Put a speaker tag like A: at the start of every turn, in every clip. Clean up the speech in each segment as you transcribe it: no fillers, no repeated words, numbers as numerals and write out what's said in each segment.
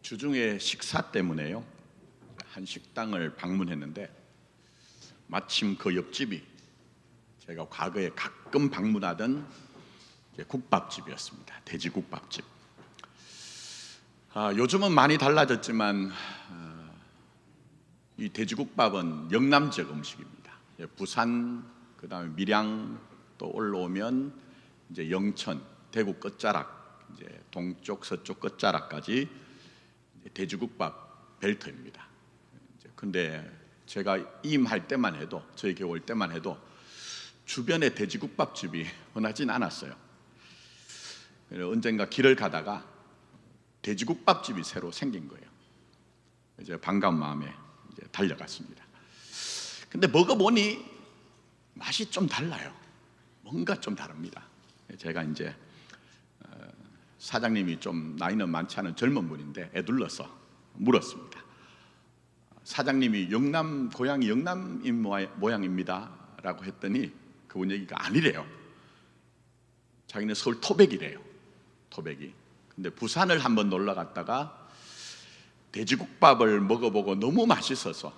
A: 주중에 식사 때문에요, 한 식당을 방문했는데 마침 그 옆집이 제가 과거에 가끔 방문하던 국밥집이었습니다. 돼지국밥집. 요즘은 많이 달라졌지만 이 돼지국밥은 영남 지역 음식입니다. 부산, 그다음에 밀양 또 올라오면 이제 영천, 대구 끝자락, 이제 동쪽, 서쪽 끝자락까지 돼지국밥 벨트입니다. 근데 제가 임할 때만 해도, 저희 교회 올 때만 해도 주변에 돼지국밥집이 흔하진 않았어요. 언젠가 길을 가다가 돼지국밥집이 새로 생긴 거예요. 이제 반가운 마음에 이제 달려갔습니다. 근데 먹어보니 맛이 좀 달라요. 뭔가 좀 다릅니다. 제가 이제 사장님이 좀 나이는 많지 않은 젊은 분인데 애둘러서 물었습니다. 사장님이 고향이 영남인 모양입니다 라고 했더니 그분 얘기가 아니래요. 자기는 서울 토백이래요. 토백이. 근데 부산을 한번 놀러 갔다가 돼지국밥을 먹어보고 너무 맛있어서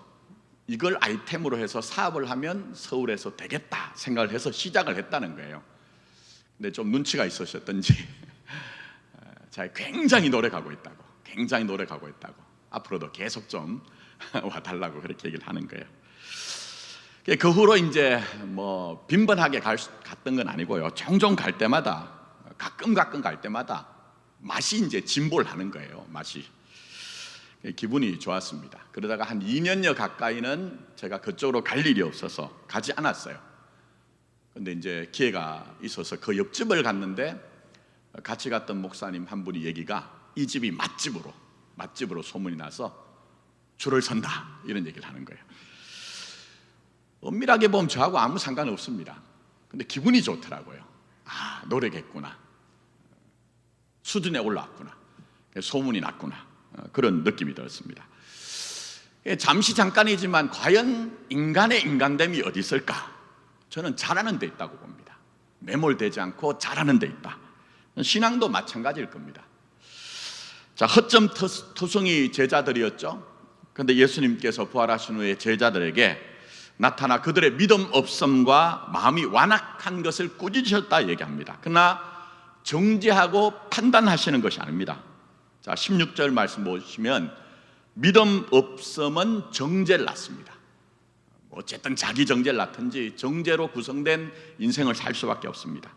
A: 이걸 아이템으로 해서 사업을 하면 서울에서 되겠다 생각을 해서 시작을 했다는 거예요. 근데 좀 눈치가 있으셨던지 자기 굉장히 노력하고 있다고, 앞으로도 계속 좀 와달라고 그렇게 얘기를 하는 거예요. 그 후로 이제 뭐 빈번하게 갔던 건 아니고요, 종종 갈 때마다, 가끔 갈 때마다 맛이 이제 진보를 하는 거예요. 맛이 기분이 좋았습니다. 그러다가 한 2년여 가까이는 제가 그쪽으로 갈 일이 없어서 가지 않았어요. 근데 이제 기회가 있어서 그 옆집을 갔는데 같이 갔던 목사님 한 분이 얘기가 이 집이 맛집으로 소문이 나서 줄을 선다 이런 얘기를 하는 거예요. 엄밀하게 보면 저하고 아무 상관이 없습니다. 근데 기분이 좋더라고요. 노력했구나, 수준에 올라왔구나, 소문이 났구나, 그런 느낌이 들었습니다. 잠깐이지만 과연 인간의 인간됨이 어디 있을까? 저는 잘하는 데 있다고 봅니다. 매몰되지 않고 잘하는 데 있다. 신앙도 마찬가지일 겁니다. 자, 허점투성이 제자들이었죠. 그런데 예수님께서 부활하신 후에 제자들에게 나타나 그들의 믿음 없음과 마음이 완악한 것을 꾸짖으셨다 얘기합니다. 그러나 정죄하고 판단하시는 것이 아닙니다. 자, 16절 말씀 보시면 믿음 없음은 정죄를 낳습니다. 어쨌든 자기 정죄를 낳든지 정죄로 구성된 인생을 살 수밖에 없습니다.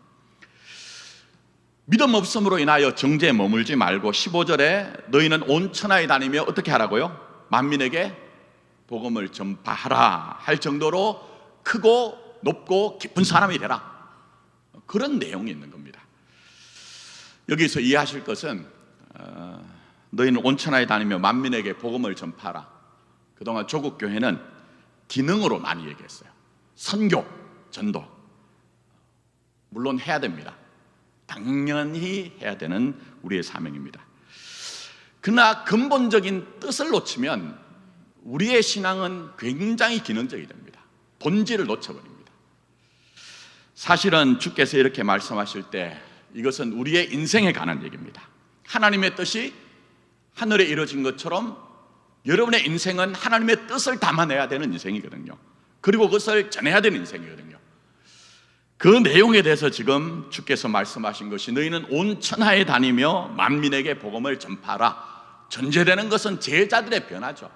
A: 믿음 없음으로 인하여 정죄에 머물지 말고 15절에 너희는 온 천하에 다니며 어떻게 하라고요? 만민에게 복음을 전파하라 할 정도로 크고 높고 깊은 사람이 되라, 그런 내용이 있는 겁니다. 여기서 이해하실 것은 너희는 온 천하에 다니며 만민에게 복음을 전파하라. 그동안 조국 교회는 기능으로 많이 얘기했어요. 선교, 전도 물론 해야 됩니다. 당연히 해야 되는 우리의 사명입니다. 그러나 근본적인 뜻을 놓치면 우리의 신앙은 굉장히 기능적이 됩니다. 본질을 놓쳐버립니다. 사실은 주께서 이렇게 말씀하실 때 이것은 우리의 인생에 관한 얘기입니다. 하나님의 뜻이 하늘에 이루어진 것처럼 여러분의 인생은 하나님의 뜻을 담아내야 되는 인생이거든요. 그리고 그것을 전해야 되는 인생이거든요. 그 내용에 대해서 지금 주께서 말씀하신 것이 너희는 온 천하에 다니며 만민에게 복음을 전파하라. 전제되는 것은 제자들의 변화죠.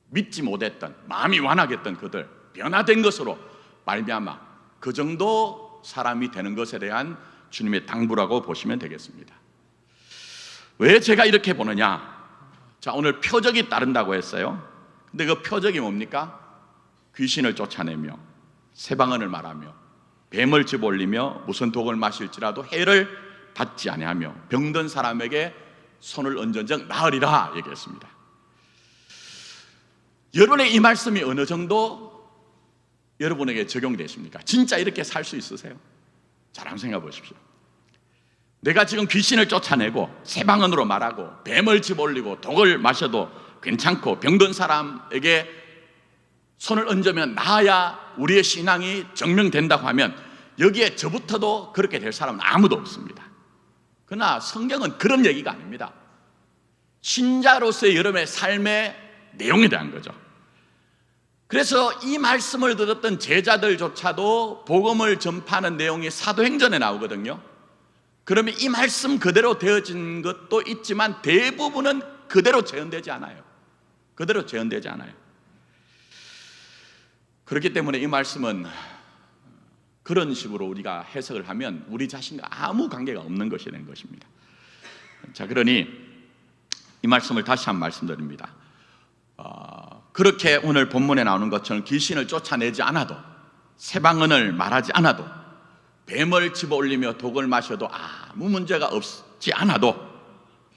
A: 믿지 못했던, 마음이 완악했던 그들 변화된 것으로 말미암아 그 정도 사람이 되는 것에 대한 주님의 당부라고 보시면 되겠습니다. 왜 제가 이렇게 보느냐? 자, 오늘 표적이 따른다고 했어요. 근데 그 표적이 뭡니까? 귀신을 쫓아내며 새방언을 말하며 뱀을 집어올리며 무슨 독을 마실지라도 해를 받지 아니하며 병든 사람에게 손을 얹은 적 나으리라 얘기했습니다. 여러분의 이 말씀이 어느 정도 여러분에게 적용되십니까? 진짜 이렇게 살 수 있으세요? 잘 한번 생각해 보십시오. 내가 지금 귀신을 쫓아내고 새방언으로 말하고 뱀을 집어올리고 독을 마셔도 괜찮고 병든 사람에게 손을 얹으면 나아야 우리의 신앙이 증명된다고 하면 여기에 저부터도 그렇게 될 사람은 아무도 없습니다. 그러나 성경은 그런 얘기가 아닙니다. 신자로서의 여러분의 삶의 내용에 대한 거죠. 그래서 이 말씀을 들었던 제자들조차도 복음을 전파하는 내용이 사도행전에 나오거든요. 그러면 이 말씀 그대로 되어진 것도 있지만 대부분은 그대로 재현되지 않아요. 그대로 재현되지 않아요. 그렇기 때문에 이 말씀은 그런 식으로 우리가 해석을 하면 우리 자신과 아무 관계가 없는 것이 된 것입니다. 자, 그러니 이 말씀을 다시 한번 말씀드립니다. 그렇게 오늘 본문에 나오는 것처럼 귀신을 쫓아내지 않아도, 새방언을 말하지 않아도, 뱀을 집어올리며 독을 마셔도 아무 문제가 없지 않아도,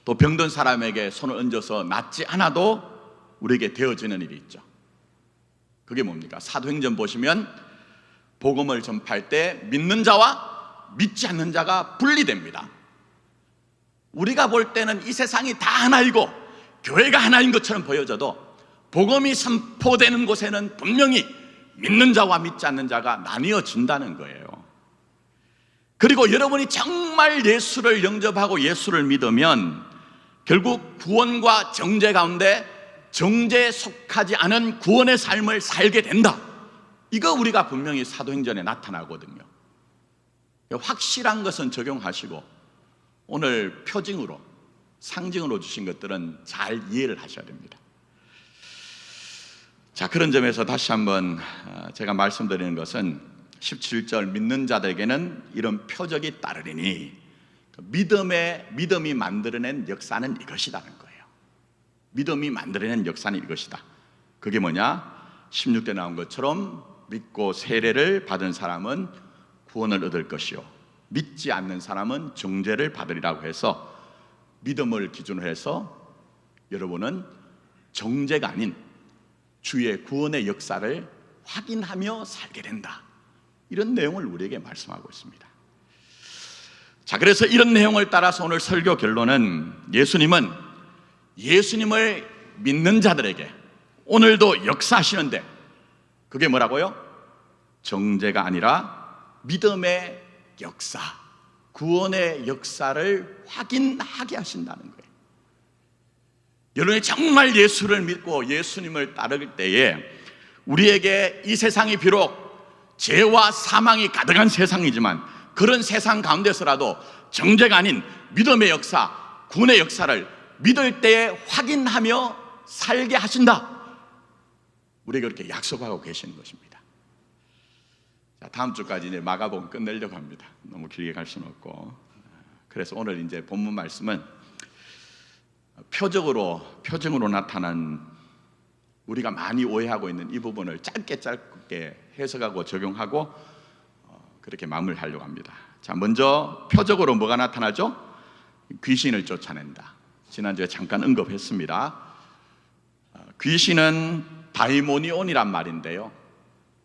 A: 또 병든 사람에게 손을 얹어서 낫지 않아도 우리에게 되어지는 일이 있죠. 그게 뭡니까? 사도행전 보시면 복음을 전파할 때 믿는 자와 믿지 않는 자가 분리됩니다. 우리가 볼 때는 이 세상이 다 하나이고 교회가 하나인 것처럼 보여져도 복음이 선포되는 곳에는 분명히 믿는 자와 믿지 않는 자가 나뉘어진다는 거예요. 그리고 여러분이 정말 예수를 영접하고 예수를 믿으면 결국 구원과 정죄 가운데 정죄에 속하지 않은 구원의 삶을 살게 된다. 이거 우리가 분명히 사도행전에 나타나거든요. 확실한 것은 적용하시고 오늘 표징으로, 상징으로 주신 것들은 잘 이해를 하셔야 됩니다. 자, 그런 점에서 다시 한번 제가 말씀드리는 것은 17절 믿는 자들에게는 이런 표적이 따르리니 믿음이 만들어낸 역사는 이것이라는 거예요. 믿음이 만들어낸 역사는 이것이다. 그게 뭐냐? 16대 나온 것처럼 믿고 세례를 받은 사람은 구원을 얻을 것이요 믿지 않는 사람은 정죄를 받으리라고 해서 믿음을 기준으로 해서 여러분은 정죄가 아닌 주의 구원의 역사를 확인하며 살게 된다. 이런 내용을 우리에게 말씀하고 있습니다. 자, 그래서 이런 내용을 따라서 오늘 설교 결론은 예수님을 믿는 자들에게 오늘도 역사하시는데 그게 뭐라고요? 정죄가 아니라 믿음의 역사, 구원의 역사를 확인하게 하신다는 거예요. 여러분이 정말 예수를 믿고 예수님을 따를 때에 우리에게 이 세상이 비록 죄와 사망이 가득한 세상이지만 그런 세상 가운데서라도 정죄가 아닌 믿음의 역사, 구원의 역사를 믿을 때에 확인하며 살게 하신다. 우리가 그렇게 약속하고 계시는 것입니다. 자, 다음 주까지 이제 마가복음 끝내려고 합니다. 너무 길게 갈 수는 없고. 그래서 오늘 이제 본문 말씀은 표적으로 나타난 우리가 많이 오해하고 있는 이 부분을 짧게 해석하고 적용하고 그렇게 마무리를 하려고 합니다. 자, 먼저 표적으로 뭐가 나타나죠? 귀신을 쫓아낸다. 지난주에 잠깐 언급했습니다. 귀신은 다이모니온이란 말인데요,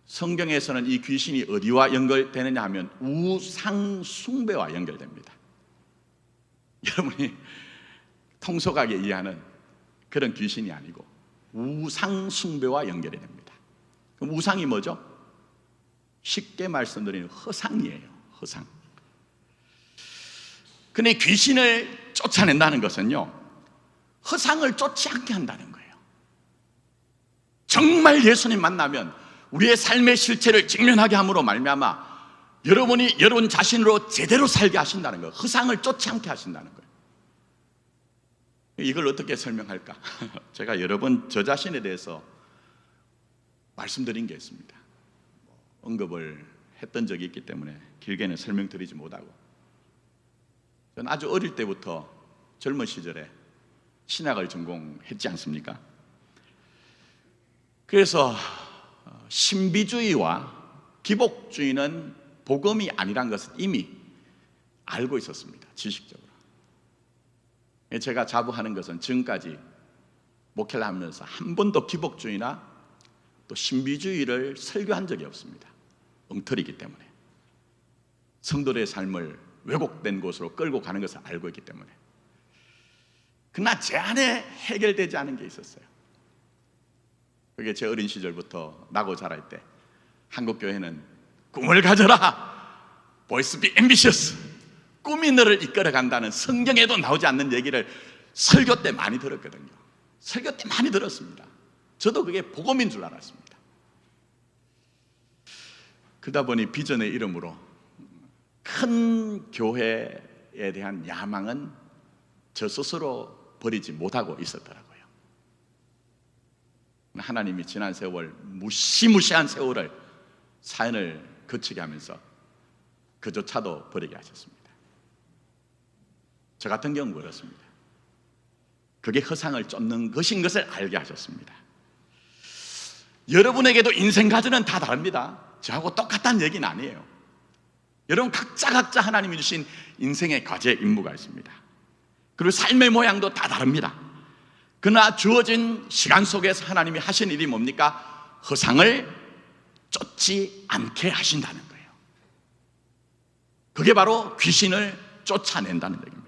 A: 성경에서는 이 귀신이 어디와 연결되느냐 하면 우상 숭배와 연결됩니다. 여러분이 통속하게 이해하는 그런 귀신이 아니고 우상 숭배와 연결이 됩니다. 그럼 우상이 뭐죠? 쉽게 말씀드리면 허상이에요. 허상. 근데 귀신을 쫓아낸다는 것은요, 허상을 쫓지 않게 한다는 거예요. 정말 예수님 만나면 우리의 삶의 실체를 직면하게 함으로 말미암아 여러분이 여러분 자신으로 제대로 살게 하신다는 거예요. 허상을 쫓지 않게 하신다는 거예요. 이걸 어떻게 설명할까? 제가 여러 번 저 자신에 대해서 말씀드린 게 있습니다. 언급을 했던 적이 있기 때문에 길게는 설명드리지 못하고, 저는 아주 어릴 때부터 젊은 시절에 신학을 전공했지 않습니까? 그래서 신비주의와 기복주의는 복음이 아니란 것을 이미 알고 있었습니다. 지식적으로. 제가 자부하는 것은 지금까지 목회를 하면서 한 번도 기복주의나 또 신비주의를 설교한 적이 없습니다. 엉터리이기 때문에, 성도들의 삶을 왜곡된 곳으로 끌고 가는 것을 알고 있기 때문에. 그러나 제 안에 해결되지 않은 게 있었어요. 그게 제 어린 시절부터 나고 자랄 때 한국교회는 꿈을 가져라, Boys be ambitious, 꿈이 너를 이끌어 간다는 성경에도 나오지 않는 얘기를 설교 때 많이 들었거든요. 설교 때 많이 들었습니다. 저도 그게 복음인 줄 알았습니다. 그러다 보니 비전의 이름으로 큰 교회에 대한 야망은 저 스스로 버리지 못하고 있었더라고요. 하나님이 지난 세월, 무시무시한 세월을 사연을 거치게 하면서 그조차도 버리게 하셨습니다. 저 같은 경우 그렇습니다. 그게 허상을 쫓는 것인 것을 알게 하셨습니다. 여러분에게도 인생 과제는 다 다릅니다. 저하고 똑같다는 얘기는 아니에요. 여러분 각자 하나님이 주신 인생의 과제, 임무가 있습니다. 그리고 삶의 모양도 다 다릅니다. 그러나 주어진 시간 속에서 하나님이 하신 일이 뭡니까? 허상을 쫓지 않게 하신다는 거예요. 그게 바로 귀신을 쫓아낸다는 얘기입니다.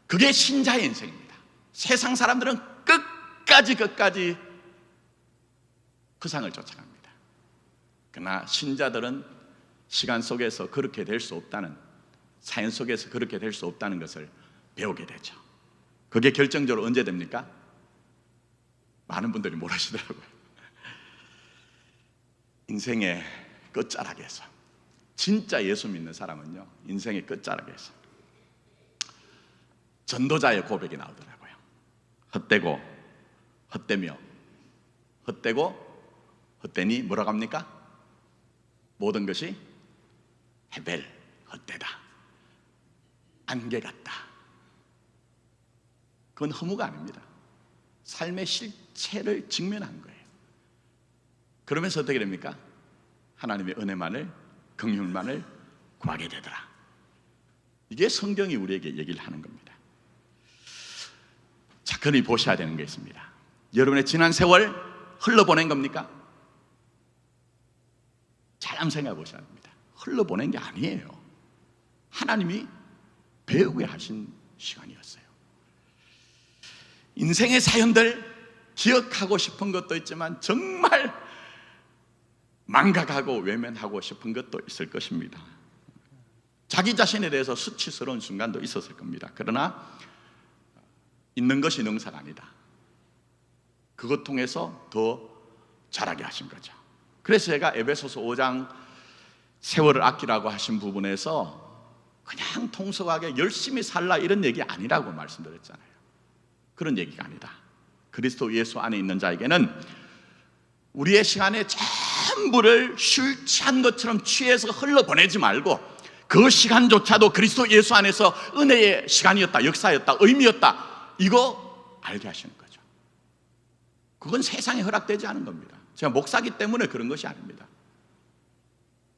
A: 그게 신자의 인생입니다. 세상 사람들은 끝까지 허상을 쫓아갑니다. 그러나 신자들은 시간 속에서 그렇게 될 수 없다는, 사연 속에서 그렇게 될 수 없다는 것을 배우게 되죠. 그게 결정적으로 언제 됩니까? 많은 분들이 모르시더라고요. 인생의 끝자락에서, 진짜 예수 믿는 사람은요, 인생의 끝자락에서 전도자의 고백이 나오더라고요. 헛되고 헛되며 헛되고 헛되니 뭐라고 합니까? 모든 것이 헤벨, 헛되다, 안개 같다. 그건 허무가 아닙니다. 삶의 실체를 직면한 거예요. 그러면서 어떻게 됩니까? 하나님의 은혜만을, 긍휼만을 구하게 되더라. 이게 성경이 우리에게 얘기를 하는 겁니다. 자, 그러니 보셔야 되는 게 있습니다. 여러분의 지난 세월 흘러보낸 겁니까? 잘 한번 생각해 보셔야 합니다. 흘러보낸 게 아니에요. 하나님이 배우게 하신 시간이었어요. 인생의 사연들 기억하고 싶은 것도 있지만 정말 망각하고 외면하고 싶은 것도 있을 것입니다. 자기 자신에 대해서 수치스러운 순간도 있었을 겁니다. 그러나 있는 것이 능사가 아니다. 그것 통해서 더 자라게 하신 거죠. 그래서 제가 에베소서 5장 세월을 아끼라고 하신 부분에서 그냥 통속하게 열심히 살라 이런 얘기 아니라고 말씀드렸잖아요. 그런 얘기가 아니다. 그리스도 예수 안에 있는 자에게는 우리의 시간에 전부를 술 취한 것처럼 취해서 흘러보내지 말고 그 시간조차도 그리스도 예수 안에서 은혜의 시간이었다, 역사였다, 의미였다, 이거 알게 하시는 거죠. 그건 세상에 허락되지 않은 겁니다. 제가 목사기 때문에 그런 것이 아닙니다.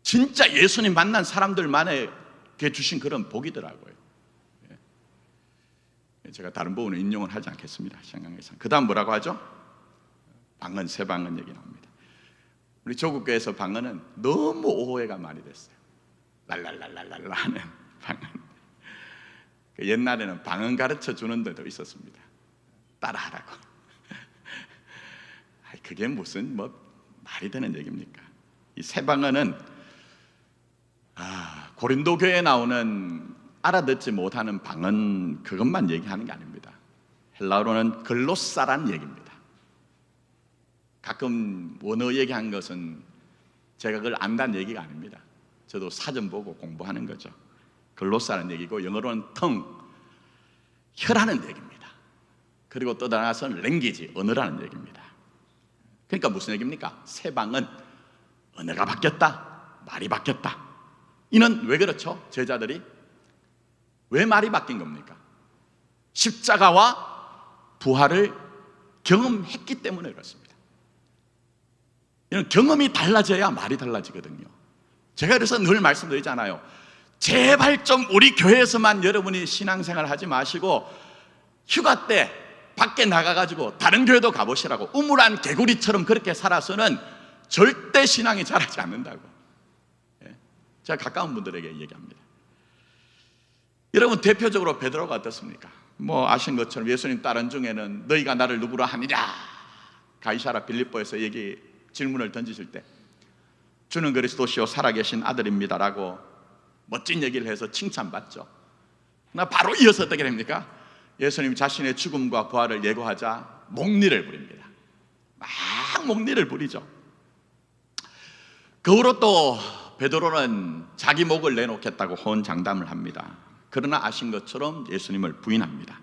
A: 진짜 예수님 만난 사람들만에게 주신 그런 복이더라고요. 제가 다른 부분은 인용을 하지 않겠습니다. 시간관계상. 그 다음 뭐라고 하죠? 방언, 새 방언 얘기 나옵니다. 우리 조국교회에서 방언은 너무 오해가 많이 됐어요. 랄랄랄랄랄라 하는 방언. 옛날에는 방언 가르쳐 주는 데도 있었습니다. 따라하라고. 그게 무슨 말이 되는 얘기입니까? 이 새 방언은 고린도 교회에 나오는 알아듣지 못하는 방언 그것만 얘기하는 게 아닙니다. 헬라어로는 글로사라는 얘기입니다. 가끔 원어 얘기한 것은 제가 그걸 안다는 얘기가 아닙니다. 저도 사전 보고 공부하는 거죠. 글로사라는 얘기고 영어로는 텅, 혀라는 얘기입니다. 그리고 또 나아가서는 랭귀지, 언어라는 얘기입니다. 그러니까 무슨 얘기입니까? 새 방언, 언어가 바뀌었다, 말이 바뀌었다. 이는 왜 그렇죠? 제자들이 왜 말이 바뀐 겁니까? 십자가와 부활을 경험했기 때문에 그렇습니다. 이런 경험이 달라져야 말이 달라지거든요. 제가 그래서 늘 말씀드리잖아요. 제발 좀 우리 교회에서만 여러분이 신앙생활 하지 마시고 휴가 때 밖에 나가가지고 다른 교회도 가보시라고. 우물안 개구리처럼 그렇게 살아서는 절대 신앙이 자라지 않는다고. 제가 가까운 분들에게 얘기합니다. 여러분 대표적으로 베드로가 어떻습니까? 아신 것처럼 예수님 따른 중에는 너희가 나를 누구로 하느냐, 가이사라 빌립보에서 질문을 던지실 때 주는 그리스도시요 살아계신 아들입니다라고 멋진 얘기를 해서 칭찬받죠. 그러나 바로 이어서 어떻게 됩니까? 예수님 자신의 죽음과 부활을 예고하자 목리를 부립니다. 막 목리를 부리죠. 그 후로 또 베드로는 자기 목을 내놓겠다고 호언장담을 합니다. 그러나 아신 것처럼 예수님을 부인합니다.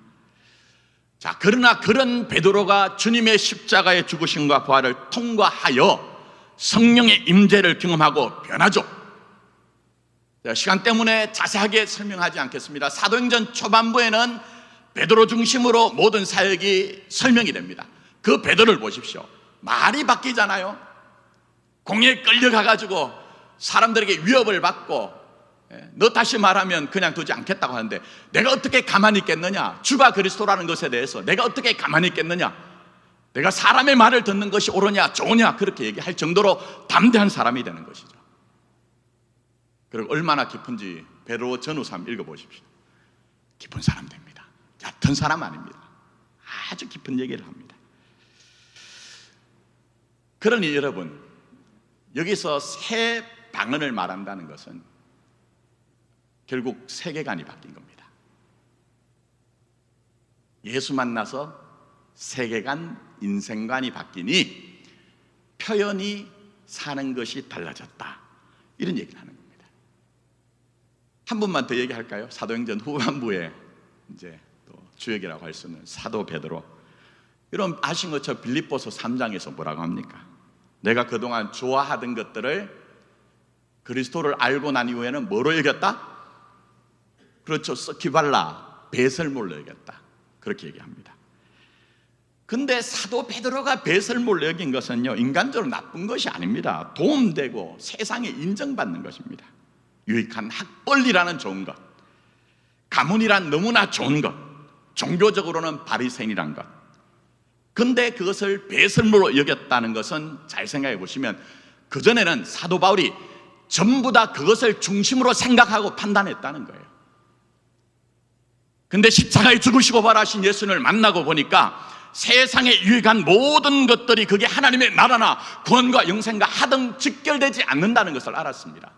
A: 자, 그러나 그런 베드로가 주님의 십자가의 죽으심과 부활을 통과하여 성령의 임재를 경험하고 변하죠. 시간 때문에 자세하게 설명하지 않겠습니다. 사도행전 초반부에는 베드로 중심으로 모든 사역이 설명이 됩니다. 그 베드로를 보십시오. 말이 바뀌잖아요. 공에 끌려가가지고 사람들에게 위협을 받고, 너 다시 말하면 그냥 두지 않겠다고 하는데 내가 어떻게 가만히 있겠느냐, 주가 그리스도라는 것에 대해서 내가 어떻게 가만히 있겠느냐, 내가 사람의 말을 듣는 것이 옳으냐 좋으냐 그렇게 얘기할 정도로 담대한 사람이 되는 것이죠. 그리고 얼마나 깊은지 베드로 전후서 한번 읽어보십시오. 깊은 사람 됩니다. 얕은 사람 아닙니다. 아주 깊은 얘기를 합니다. 그러니 여러분, 여기서 새 방언을 말한다는 것은 결국 세계관이 바뀐 겁니다. 예수 만나서 세계관, 인생관이 바뀌니 표현이 사는 것이 달라졌다, 이런 얘기를 하는 겁니다. 한 분만 더 얘기할까요? 사도행전 후반부에 이제 또 주역이라고 할 수 있는 사도 베드로. 여러분 아신 것처럼 빌립보서 3장에서 뭐라고 합니까? 내가 그동안 좋아하던 것들을 그리스도를 알고 난 이후에는 뭐로 여겼다? 그렇죠, 스키발라, 배설물로 여겼다, 그렇게 얘기합니다. 근데 사도 베드로가 배설물로 여긴 것은요, 인간적으로 나쁜 것이 아닙니다. 도움되고 세상에 인정받는 것입니다. 유익한 학벌이라는 좋은 것, 가문이란 너무나 좋은 것, 종교적으로는 바리새인이란 것. 근데 그것을 배설물로 여겼다는 것은 잘 생각해 보시면 그전에는 사도 바울이 전부 다 그것을 중심으로 생각하고 판단했다는 거예요. 근데 십자가에 죽으시고 부활하신 예수님을 만나고 보니까 세상에 유익한 모든 것들이 그게 하나님의 나라나 구원과 영생과 하등 직결되지 않는다는 것을 알았습니다.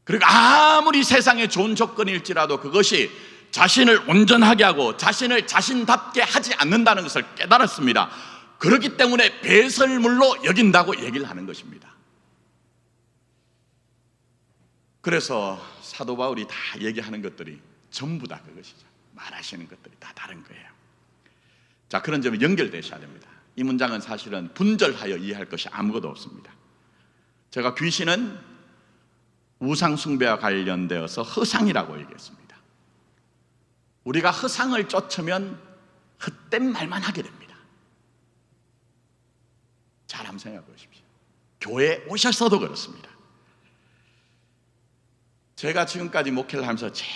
A: 그리고 아무리 세상에 좋은 조건일지라도 그것이 자신을 온전하게 하고 자신을 자신답게 하지 않는다는 것을 깨달았습니다. 그렇기 때문에 배설물로 여긴다고 얘기를 하는 것입니다. 그래서 사도 바울이 다 얘기하는 것들이 전부 다 그것이죠. 말하시는 것들이 다 다른 거예요. 자, 그런 점이 연결되셔야 됩니다. 이 문장은 사실은 분절하여 이해할 것이 아무것도 없습니다. 제가 귀신은 우상 숭배와 관련되어서 허상이라고 얘기했습니다. 우리가 허상을 쫓으면 헛된 말만 하게 됩니다. 잘 한번 생각해 보십시오. 교회에 오셔서도 그렇습니다. 제가 지금까지 목회를 하면서 제일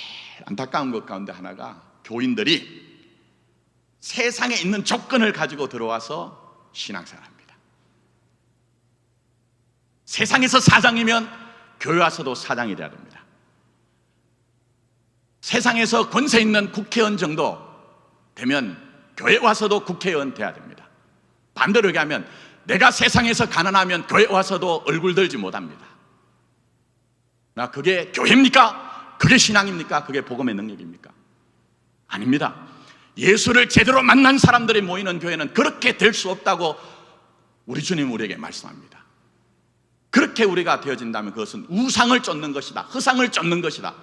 A: 안타까운 것 가운데 하나가 교인들이 세상에 있는 조건을 가지고 들어와서 신앙생활합니다. 세상에서 사장이면 교회 와서도 사장이 돼야 됩니다. 세상에서 권세 있는 국회의원 정도 되면 교회 와서도 국회의원 돼야 됩니다. 반대로 얘기하면 내가 세상에서 가난하면 교회 와서도 얼굴 들지 못합니다. 나 그게 교회입니까? 그게 신앙입니까? 그게 복음의 능력입니까? 아닙니다. 예수를 제대로 만난 사람들이 모이는 교회는 그렇게 될 수 없다고 우리 주님 우리에게 말씀합니다. 그렇게 우리가 되어진다면 그것은 우상을 쫓는 것이다, 허상을 쫓는 것이다.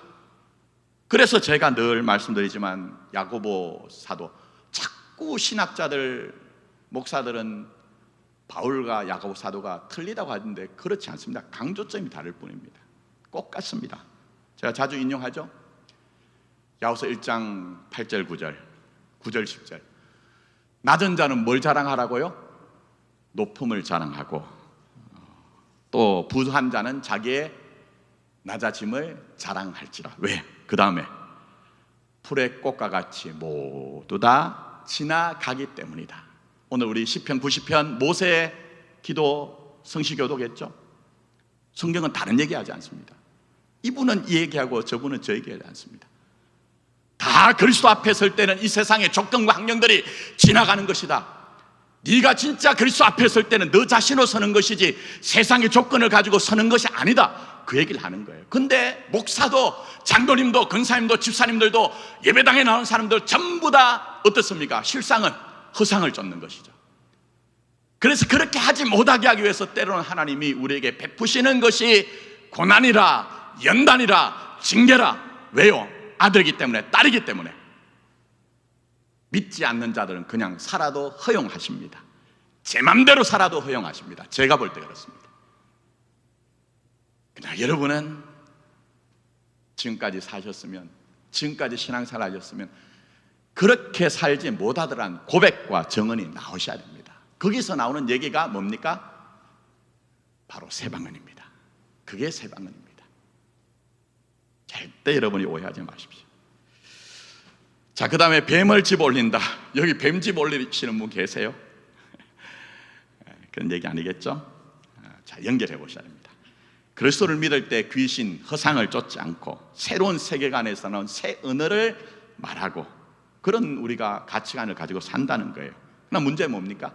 A: 그래서 제가 늘 말씀드리지만 야고보 사도, 자꾸 신학자들, 목사들은 바울과 야고보 사도가 틀리다고 하는데 그렇지 않습니다. 강조점이 다를 뿐입니다. 꼭 같습니다. 제가 자주 인용하죠. 야고보서 1장 8절 9절 9절 10절. 낮은 자는 뭘 자랑하라고요? 높음을 자랑하고, 또 부한 자는 자기의 낮아짐을 자랑할지라. 왜? 그 다음에 풀의 꽃과 같이 모두 다 지나가기 때문이다. 오늘 우리 시편 90편 모세의 기도 성시교도겠죠. 성경은 다른 얘기하지 않습니다. 이분은 이 얘기하고 저분은 저 얘기하지 않습니다. 다 그리스도 앞에 설 때는 이 세상의 조건과 환경들이 지나가는 것이다. 네가 진짜 그리스도 앞에 설 때는 너 자신으로 서는 것이지 세상의 조건을 가지고 서는 것이 아니다. 그 얘기를 하는 거예요. 근데 목사도 장로님도 권사님도 집사님들도 예배당에 나오는 사람들 전부 다 어떻습니까? 실상은 허상을 쫓는 것이죠. 그래서 그렇게 하지 못하게 하기 위해서 때로는 하나님이 우리에게 베푸시는 것이 고난이라, 연단이라, 징계라. 왜요? 아들이기 때문에, 딸이기 때문에. 믿지 않는 자들은 그냥 살아도 허용하십니다. 제 맘대로 살아도 허용하십니다. 제가 볼 때 그렇습니다. 그러나 여러분은 지금까지 사셨으면, 지금까지 신앙생활 하셨으면 그렇게 살지 못하더란 고백과 증언이 나오셔야 됩니다. 거기서 나오는 얘기가 뭡니까? 바로 새방언입니다. 그게 새방언입니다. 절대 여러분이 오해하지 마십시오. 자, 그 다음에 뱀을 집어 올린다. 여기 뱀 집어 올리시는 분 계세요? 그런 얘기 아니겠죠? 자, 연결해 보셔야 됩니다. 그리스도를 믿을 때 귀신, 허상을 쫓지 않고 새로운 세계관에서 나온 새 언어를 말하고 그런 우리가 가치관을 가지고 산다는 거예요. 그러나 문제는 뭡니까?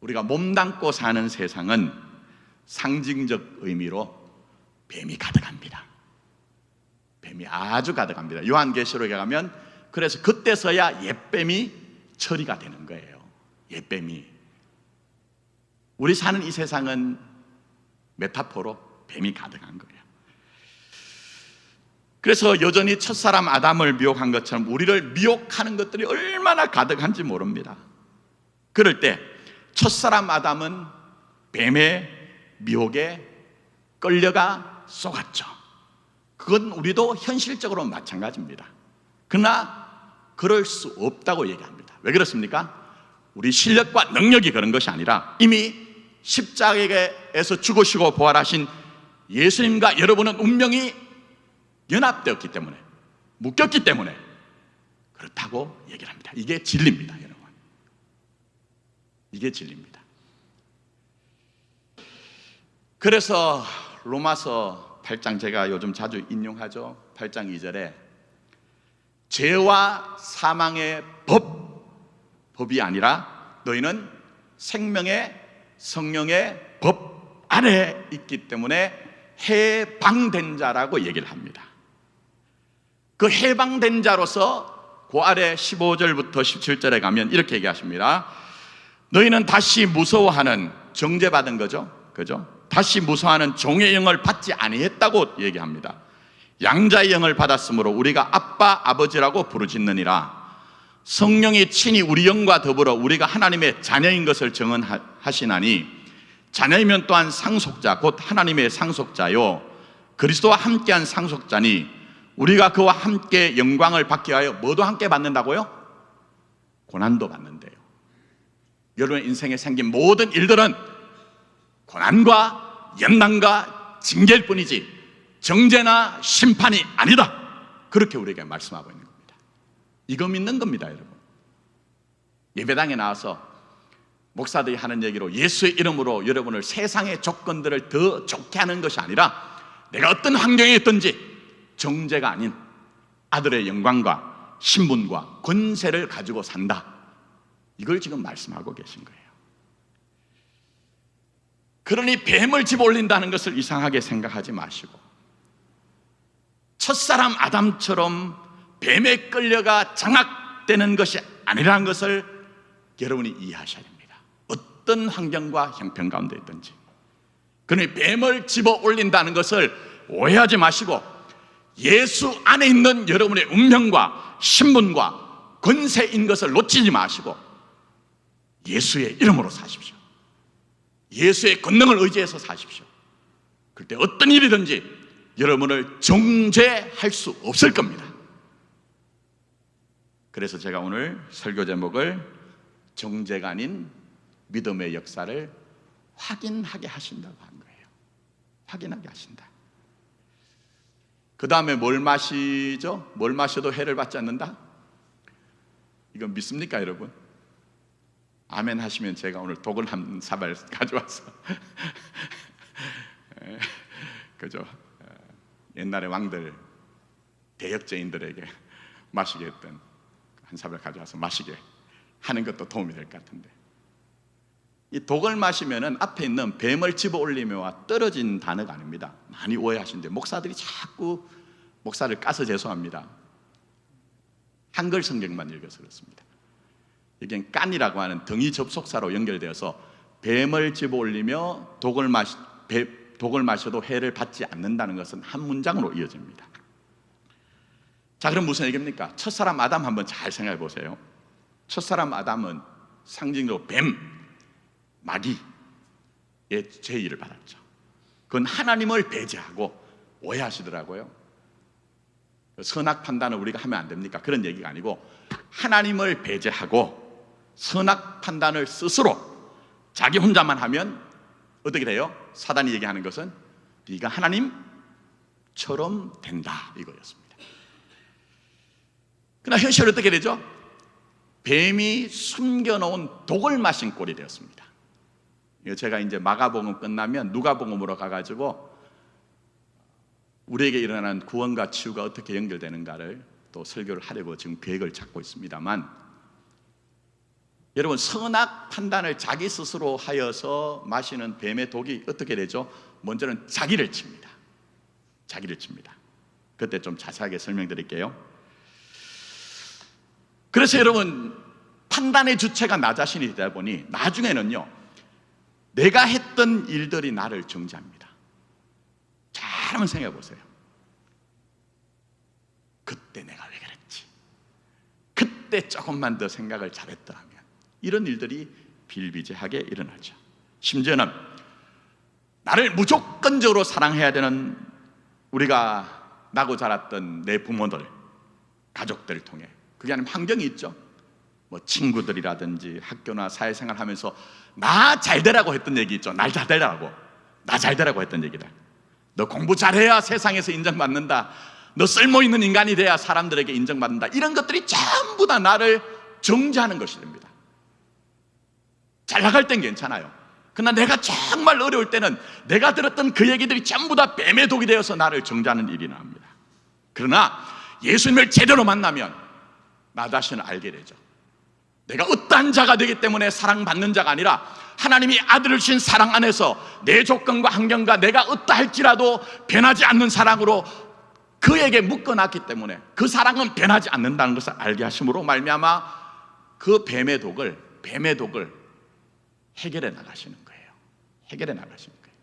A: 우리가 몸담고 사는 세상은 상징적 의미로 뱀이 가득합니다. 뱀이 아주 가득합니다. 요한계시록에 가면 그래서 그때서야 옛뱀이 처리가 되는 거예요. 옛뱀이. 우리 사는 이 세상은 메타포로 뱀이 가득한 거예요. 그래서 여전히 첫사람 아담을 미혹한 것처럼 우리를 미혹하는 것들이 얼마나 가득한지 모릅니다. 그럴 때 첫사람 아담은 뱀의 미혹에 끌려가 속았죠. 그건 우리도 현실적으로 마찬가지입니다. 그러나 그럴 수 없다고 얘기합니다. 왜 그렇습니까? 우리 실력과 능력이 그런 것이 아니라 이미 십자가에서 죽으시고 부활하신 예수님과 여러분은 운명이 연합되었기 때문에, 묶였기 때문에 그렇다고 얘기를 합니다. 이게 진리입니다, 여러분. 이게 진리입니다. 그래서 로마서 8장 제가 요즘 자주 인용하죠. 8장 2절에 죄와 사망의 법이 아니라 너희는 생명의 성령의 법 아래에 있기 때문에 해방된 자라고 얘기를 합니다. 그 해방된 자로서 그 아래 15절부터 17절에 가면 이렇게 얘기하십니다. 너희는 다시 무서워하는, 정죄받은 거죠, 그죠? 다시 무서워하는 종의 영을 받지 아니했다고 얘기합니다. 양자의 영을 받았으므로 우리가 아빠 아버지라고 부르짖느니라. 성령이 친히 우리 영과 더불어 우리가 하나님의 자녀인 것을 증언하시나니 자녀이면 또한 상속자 곧 하나님의 상속자요 그리스도와 함께한 상속자니 우리가 그와 함께 영광을 받기 위하여 뭐도 함께 받는다고요? 고난도 받는데요. 여러분의 인생에 생긴 모든 일들은 고난과 연단과 징계일 뿐이지 정죄나 심판이 아니다. 그렇게 우리에게 말씀하고 있는 겁니다. 이거 믿는 겁니다, 여러분. 예배당에 나와서 목사들이 하는 얘기로 예수의 이름으로 여러분을 세상의 조건들을 더 좋게 하는 것이 아니라 내가 어떤 환경에 있든지 정죄가 아닌 아들의 영광과 신분과 권세를 가지고 산다. 이걸 지금 말씀하고 계신 거예요. 그러니 뱀을 집어 올린다는 것을 이상하게 생각하지 마시고 첫사람 아담처럼 뱀에 끌려가 장악되는 것이 아니라는 것을 여러분이 이해하셔야 됩니다. 어떤 환경과 형편 가운데 있든지. 그러니 뱀을 집어 올린다는 것을 오해하지 마시고 예수 안에 있는 여러분의 운명과 신분과 권세인 것을 놓치지 마시고 예수의 이름으로 사십시오. 예수의 권능을 의지해서 사십시오. 그때 어떤 일이든지 여러분을 정죄할 수 없을 겁니다. 그래서 제가 오늘 설교 제목을 정죄가 아닌 믿음의 역사를 확인하게 하신다고 한 거예요. 확인하게 하신다. 그 다음에 뭘 마시죠? 뭘 마셔도 해를 받지 않는다? 이건 믿습니까, 여러분? 아멘 하시면 제가 오늘 독을 한 사발 가져와서 그죠? 옛날에 왕들 대역죄인들에게 마시게 했던 한 사발 가져와서 마시게 하는 것도 도움이 될 것 같은데 이 독을 마시면은 앞에 있는 뱀을 집어 올리며와 떨어진 단어가 아닙니다. 많이 오해하시는데 목사들이 자꾸 목사를 까서 죄송합니다. 한글 성경만 읽어서 그렇습니다. 이게 깐이라고 하는 등이 접속사로 연결되어서 뱀을 집어 올리며 독을 마셔도 해를 받지 않는다는 것은 한 문장으로 이어집니다. 자, 그럼 무슨 얘기입니까? 첫사람 아담 한번 잘 생각해 보세요. 첫사람 아담은 상징적으로 뱀, 마귀의 제의를 받았죠. 그건 하나님을 배제하고 오해하시더라고요. 선악 판단을 우리가 하면 안 됩니까? 그런 얘기가 아니고 하나님을 배제하고 선악 판단을 스스로 자기 혼자만 하면 어떻게 돼요? 사단이 얘기하는 것은 네가 하나님처럼 된다 이거였습니다. 그러나 현실은 어떻게 되죠? 뱀이 숨겨놓은 독을 마신 꼴이 되었습니다. 제가 이제 마가복음 끝나면 누가복음으로 가가지고 우리에게 일어나는 구원과 치유가 어떻게 연결되는가를 또 설교를 하려고 지금 계획을 잡고 있습니다만, 여러분, 선악 판단을 자기 스스로 하여서 마시는 뱀의 독이 어떻게 되죠? 먼저는 자기를 칩니다. 자기를 칩니다. 그때 좀 자세하게 설명드릴게요. 그래서 여러분, 판단의 주체가 나 자신이 되다 보니 나중에는요, 내가 했던 일들이 나를 정죄합니다. 잘 한번 생각해 보세요. 그때 내가 왜 그랬지? 그때 조금만 더 생각을 잘했더라면. 이런 일들이 비일비재하게 일어나죠. 심지어는 나를 무조건적으로 사랑해야 되는, 우리가 나고 자랐던 내 부모들, 가족들을 통해, 그게 아니면 환경이 있죠. 뭐 친구들이라든지 학교나 사회생활 하면서 나 잘되라고 했던 얘기 있죠. 날 잘되라고, 나 잘되라고 했던 얘기다. 너 공부 잘해야 세상에서 인정받는다. 너 쓸모있는 인간이 돼야 사람들에게 인정받는다. 이런 것들이 전부 다 나를 정죄하는 것이 됩니다. 잘 나갈 땐 괜찮아요. 그러나 내가 정말 어려울 때는 내가 들었던 그 얘기들이 전부 다 뱀의 독이 되어서 나를 정죄하는 일이 나옵니다. 그러나 예수님을 제대로 만나면 나 자신을 알게 되죠. 내가 어떠한 자가 되기 때문에 사랑받는 자가 아니라 하나님이 아들을 주신 사랑 안에서 내 조건과 환경과 내가 어떠할지라도 변하지 않는 사랑으로 그에게 묶어놨기 때문에 그 사랑은 변하지 않는다는 것을 알게 하심으로 말미암아 그 뱀의 독을 해결해 나가시는 거예요. 해결해 나가시는 거예요.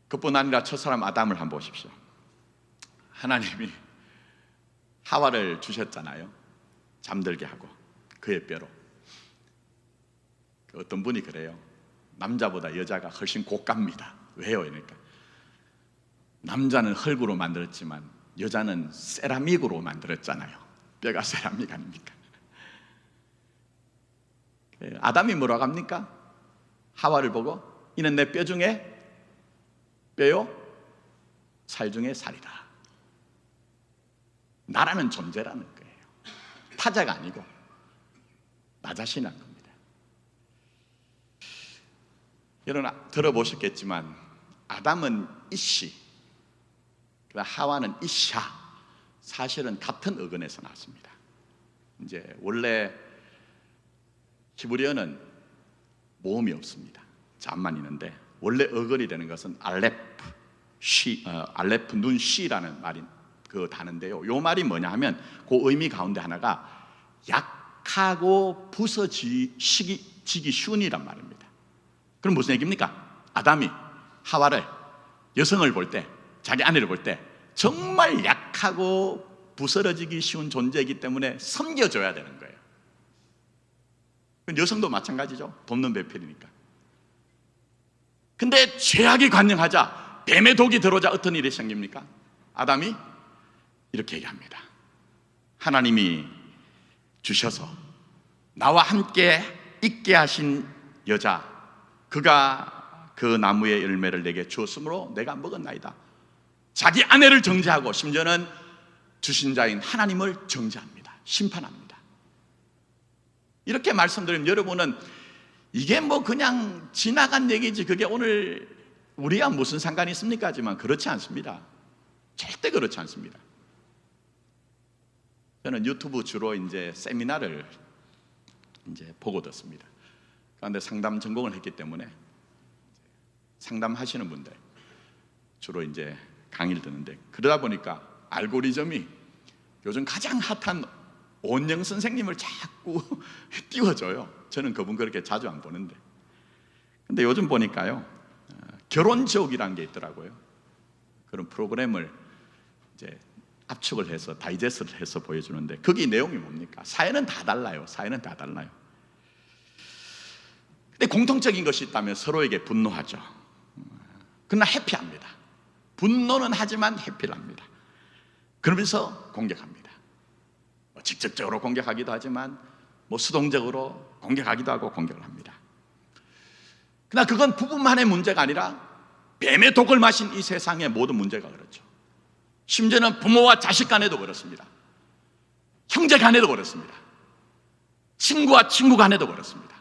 A: 그뿐 아니라 첫사람 아담을 한번 보십시오. 하나님이 하와를 주셨잖아요. 잠들게 하고 그의 뼈로. 어떤 분이 그래요. 남자보다 여자가 훨씬 고갑니다. 왜요? 그러니까 남자는 흙으로 만들었지만 여자는 세라믹으로 만들었잖아요. 뼈가 세라믹 아닙니까? 아담이 뭐라고 합니까? 하와를 보고 이는 내 뼈 중에 뼈요, 살 중에 살이다. 나라는 존재라는 거예요. 타자가 아니고 나 자신이라는 겁니다. 여러분 들어보셨겠지만 아담은 이씨, 하와는 이샤, 사실은 같은 어근에서 나왔습니다. 이제 원래 히브리어는 모음이 없습니다. 잠만 있는데 원래 어근이 되는 것은 알레프 눈 시라는 말인 그 단어인데요. 이 말이 뭐냐 하면 그 의미 가운데 하나가 약하고 부서지기 쉬운이란 말입니다. 그럼 무슨 얘기입니까? 아담이 하와를, 여성을 볼 때, 자기 아내를 볼 때 정말 약하고 부스러지기 쉬운 존재이기 때문에 섬겨줘야 되는 거예요. 여성도 마찬가지죠. 돕는 배필이니까. 근데 죄악이 관영하자, 뱀의 독이 들어오자 어떤 일이 생깁니까? 아담이 이렇게 얘기합니다. 하나님이 주셔서 나와 함께 있게 하신 여자, 그가 그 나무의 열매를 내게 주었으므로 내가 먹었나이다. 자기 아내를 정죄하고 심지어는 주신 자인 하나님을 정죄합니다. 심판합니다. 이렇게 말씀드리면 여러분은 이게 뭐 그냥 지나간 얘기지 그게 오늘 우리와 무슨 상관이 있습니까? 하지만 그렇지 않습니다. 절대 그렇지 않습니다. 저는 유튜브 주로 이제 세미나를 이제 보고 듣습니다. 그런데 상담 전공을 했기 때문에 상담하시는 분들 주로 이제 강의를 듣는데, 그러다 보니까 알고리즘이 요즘 가장 핫한 오은영 선생님을 자꾸 띄워줘요. 저는 그분 그렇게 자주 안 보는데. 근데 요즘 보니까요, 결혼 지옥이라는 게 있더라고요. 그런 프로그램을 이제 압축을 해서 다이제스트를 해서 보여주는데, 거기 내용이 뭡니까? 사연은 다 달라요. 사연은 다 달라요. 근데 공통적인 것이 있다면 서로에게 분노하죠. 그러나 해피합니다. 분노는 하지만 해피를 합니다. 그러면서 공격합니다. 직접적으로 공격하기도 하지만 수동적으로 공격하기도 하고 공격을 합니다. 그러나 그건 부부만의 문제가 아니라 뱀의 독을 마신 이 세상의 모든 문제가 그렇죠. 심지어는 부모와 자식 간에도 그렇습니다. 형제 간에도 그렇습니다. 친구와 친구 간에도 그렇습니다.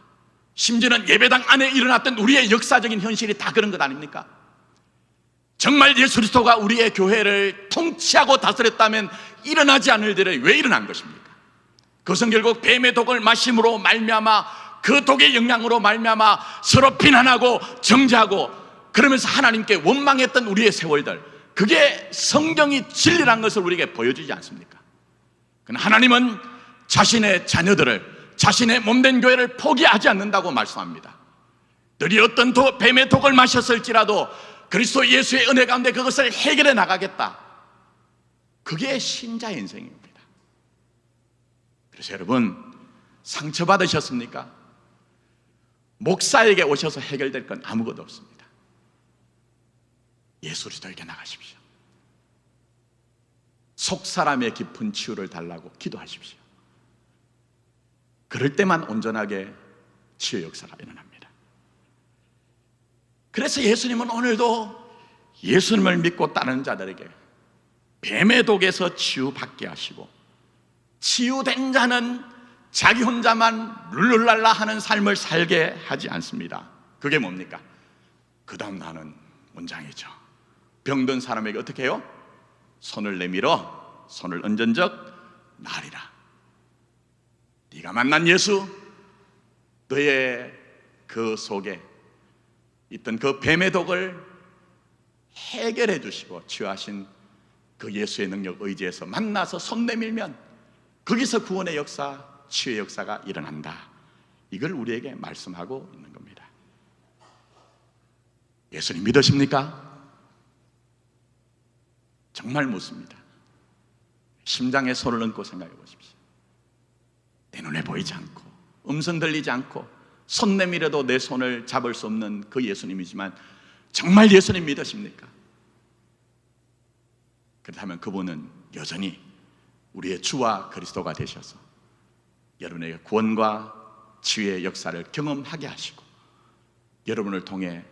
A: 심지어는 예배당 안에 일어났던 우리의 역사적인 현실이 다 그런 것 아닙니까? 정말 예수 그리스도가 우리의 교회를 통치하고 다스렸다면 일어나지 않을 일이 왜 일어난 것입니까? 그것은 결국 뱀의 독을 마심으로 말미암아, 그 독의 영향으로 말미암아 서로 비난하고 정죄하고 그러면서 하나님께 원망했던 우리의 세월들, 그게 성경이 진리란 것을 우리에게 보여주지 않습니까? 그러나 하나님은 자신의 자녀들을, 자신의 몸된 교회를 포기하지 않는다고 말씀합니다. 너희 어떤 뱀의 독을 마셨을지라도 그리스도 예수의 은혜 가운데 그것을 해결해 나가겠다. 그게 신자의 인생입니다. 그래서 여러분, 상처받으셨습니까? 목사에게 오셔서 해결될 건 아무것도 없습니다. 예수 그리스도에게 나가십시오. 속사람의 깊은 치유를 달라고 기도하십시오. 그럴 때만 온전하게 치유 역사가 일어납니다. 그래서 예수님은 오늘도 예수님을 믿고 따르는 자들에게 뱀의 독에서 치유받게 하시고, 치유된 자는 자기 혼자만 룰루랄라 하는 삶을 살게 하지 않습니다. 그게 뭡니까? 그 다음 나는 문장이죠. 병든 사람에게 어떻게 해요? 손을 내밀어 손을 얹은적 나으리라. 네가 만난 예수, 너의 그 속에 있던 그 뱀의 독을 해결해 주시고 치유하신 그 예수의 능력 의지에서 만나서 손 내밀면 거기서 구원의 역사, 치유의 역사가 일어난다. 이걸 우리에게 말씀하고 있는 겁니다. 예수님 믿으십니까? 정말 묻습니다. 심장에 손을 얹고 생각해 보십시오. 내 눈에 보이지 않고 음성 들리지 않고 손 내밀어도 내 손을 잡을 수 없는 그 예수님이지만 정말 예수님 믿으십니까? 그렇다면 그분은 여전히 우리의 주와 그리스도가 되셔서 여러분에게 구원과 치유의 역사를 경험하게 하시고, 여러분을 통해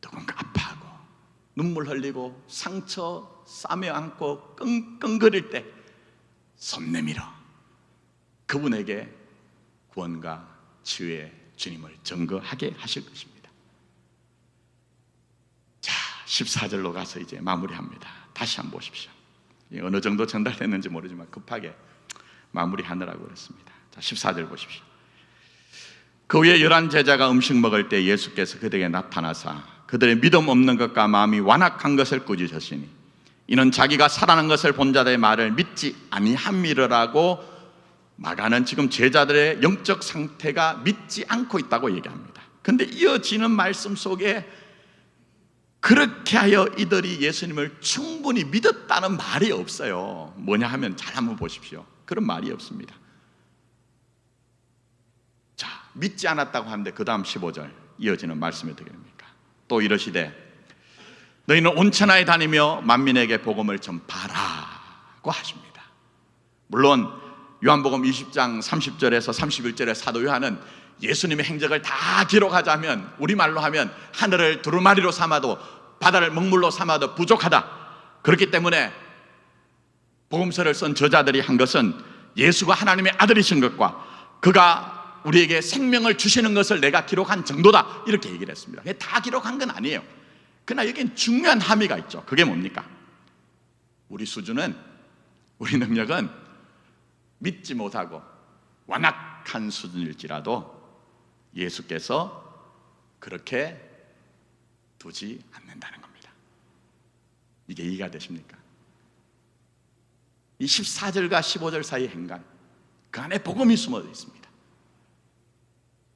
A: 누군가 아파하고 눈물 흘리고 상처 싸며 안고 끙끙거릴 때 손 내밀어 그분에게 구원과 치유의 주님을 증거하게 하실 것입니다. 자, 14절로 가서 이제 마무리합니다. 다시 한번 보십시오. 어느 정도 전달됐는지 모르지만 급하게 마무리하느라고 그랬습니다. 자, 14절 보십시오. 그 후에 11 제자가 음식 먹을 때 예수께서 그들에게 나타나사 그들의 믿음 없는 것과 마음이 완악한 것을 꾸짖으시니, 이는 자기가 살아난 것을 본 자들의 말을 믿지 아니함이라고. 마가는 지금 제자들의 영적 상태가 믿지 않고 있다고 얘기합니다. 그런데 이어지는 말씀 속에 그렇게 하여 이들이 예수님을 충분히 믿었다는 말이 없어요. 뭐냐 하면 잘 한번 보십시오. 그런 말이 없습니다. 자, 믿지 않았다고 하는데 그 다음 15절 이어지는 말씀이 어떻게 됩니까? 또 이러시되 너희는 온 천하에 다니며 만민에게 복음을 전파하라고 하십니다. 물론 요한복음 20장 30절에서 31절의 사도 요한은 예수님의 행적을 다 기록하자면, 우리말로 하면 하늘을 두루마리로 삼아도 바다를 먹물로 삼아도 부족하다. 그렇기 때문에 복음서를 쓴 저자들이 한 것은 예수가 하나님의 아들이신 것과 그가 우리에게 생명을 주시는 것을 내가 기록한 정도다, 이렇게 얘기를 했습니다. 다 기록한 건 아니에요. 그러나 여기는 중요한 함의가 있죠. 그게 뭡니까? 우리 수준은, 우리 능력은 믿지 못하고 완악한 수준일지라도 예수께서 그렇게 두지 않는다는 겁니다. 이게 이해가 되십니까? 이 14절과 15절 사이의 행간, 그 안에 복음이 숨어져 있습니다.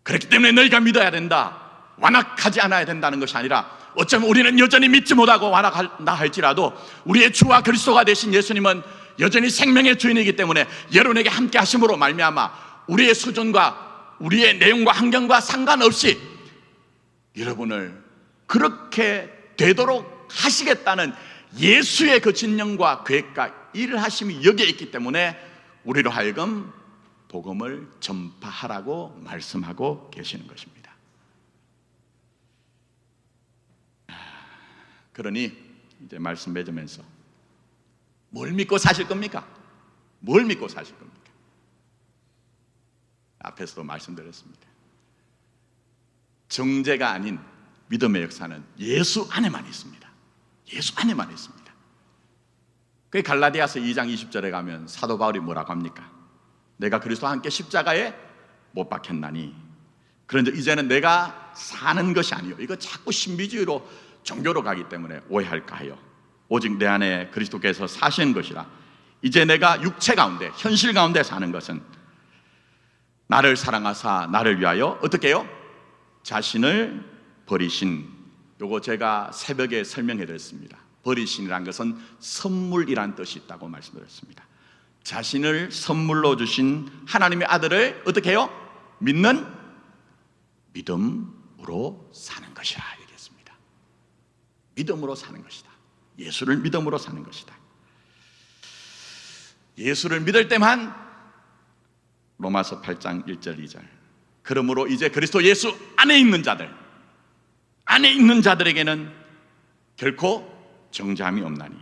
A: 그렇기 때문에 너희가 믿어야 된다, 완악하지 않아야 된다는 것이 아니라, 어쩌면 우리는 여전히 믿지 못하고 완악한다 할지라도 우리의 주와 그리스도가 되신 예수님은 여전히 생명의 주인이기 때문에 여러분에게 함께 하심으로 말미암아 우리의 수준과 우리의 내용과 환경과 상관없이 여러분을 그렇게 되도록 하시겠다는 예수의 그 진영과 계획과 일을 하심이 여기에 있기 때문에 우리로 하여금 복음을 전파하라고 말씀하고 계시는 것입니다. 그러니 이제 말씀 맺으면서 뭘 믿고 사실 겁니까? 뭘 믿고 사실 겁니까? 앞에서도 말씀드렸습니다. 정죄가 아닌 믿음의 역사는 예수 안에만 있습니다. 예수 안에만 있습니다. 그 갈라디아서 2장 20절에 가면 사도 바울이 뭐라고 합니까? 내가 그리스도와 함께 십자가에 못 박혔나니 그런데 이제는 내가 사는 것이 아니요, 이거 자꾸 신비주의로 종교로 가기 때문에 오해할까 하여 오직 내 안에 그리스도께서 사시는 것이라. 이제 내가 육체 가운데, 현실 가운데 사는 것은 나를 사랑하사 나를 위하여 어떻게 해요? 자신을 버리신, 요거 제가 새벽에 설명해 드렸습니다. 버리신이란 것은 선물이란 뜻이 있다고 말씀드렸습니다. 자신을 선물로 주신 하나님의 아들을 어떻게 해요? 믿는 믿음으로 사는 것이라 얘기했습니다. 믿음으로 사는 것이다. 예수를 믿음으로 사는 것이다. 예수를 믿을 때만, 로마서 8장 1절 2절, 그러므로 이제 그리스도 예수 안에 있는 자들에게는 결코 정죄함이 없나니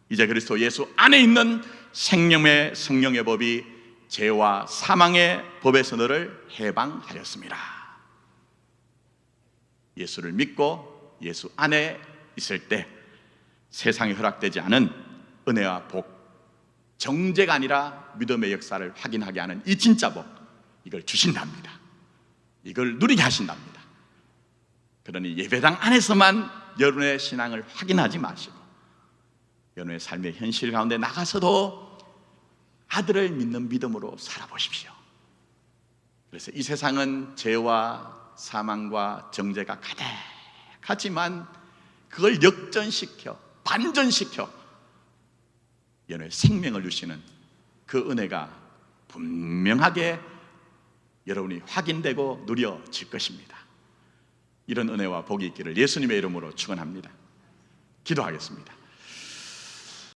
A: 이제 그리스도 예수 안에 있는 생명의 성령의 법이 죄와 사망의 법에서 너를 해방하였습니다. 예수를 믿고 예수 안에 있을 때 세상에 허락되지 않은 은혜와 복, 정죄가 아니라 믿음의 역사를 확인하게 하는 이 진짜 복, 이걸 주신답니다. 이걸 누리게 하신답니다. 그러니 예배당 안에서만 여러분의 신앙을 확인하지 마시고 여러분의 삶의 현실 가운데 나가서도 아들을 믿는 믿음으로 살아보십시오. 그래서 이 세상은 죄와 사망과 정죄가 가득하지만 그걸 역전시켜, 반전시켜 여러분의 생명을 주시는 그 은혜가 분명하게 여러분이 확인되고 누려질 것입니다. 이런 은혜와 복이 있기를 예수님의 이름으로 축원합니다. 기도하겠습니다.